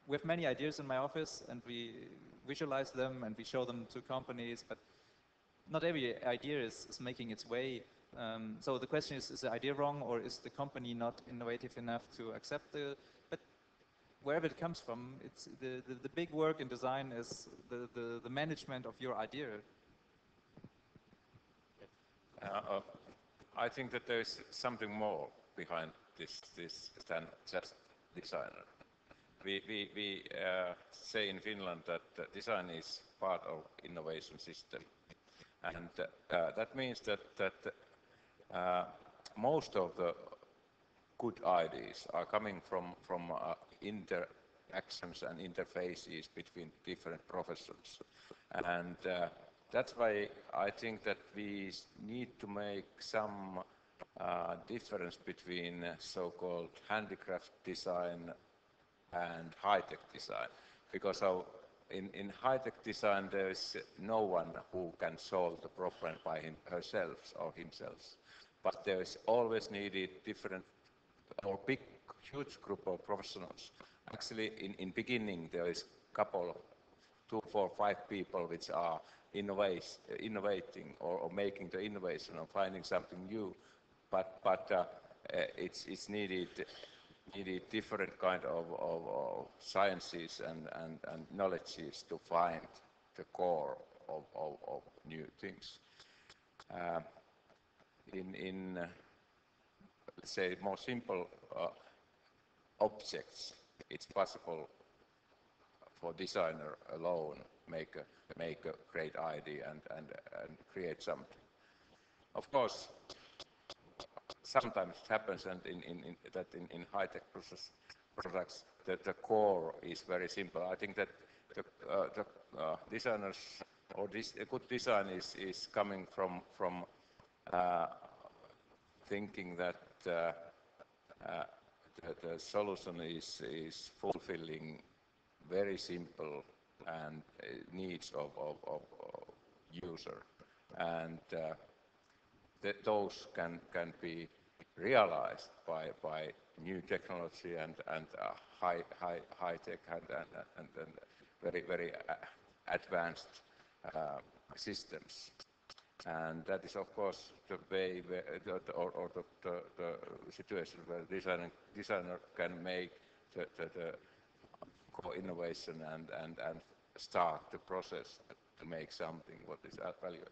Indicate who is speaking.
Speaker 1: we have many ideas in my office, and we visualize them and we show them to companies, but not every idea is making its way. So the question is the idea wrong, or is the company not innovative enough to accept the? But wherever it comes from, it's the big work in design is the management of your idea.
Speaker 2: I think that there is something more behind this than just designer. We say in Finland that design is part of innovation system, and that means that most of the good ideas are coming from interactions and interfaces between different professions, and that's why I think that we need to make some difference between so-called handicraft design and high-tech design, because in high-tech design there is no one who can solve the problem by herself or himself, but there is always needed different or big huge group of professionals. Actually in beginning there is couple, 2, 4, 5 people which are innovating or making the innovation or finding something new, but it's needed different kind of sciences and knowledges to find the core of new things. In let's say more simple objects, it's possible for designer alone make a great idea and create something. Of course, sometimes it happens, and in high-tech products, the core is very simple. I think that the designers or a good design is coming from thinking that the solution is fulfilling very simple and needs of user, and those can be realized by new technology and high tech and very advanced systems. And that is of course the way the situation where designer can make the co-innovation and start the process to make something what is valuable.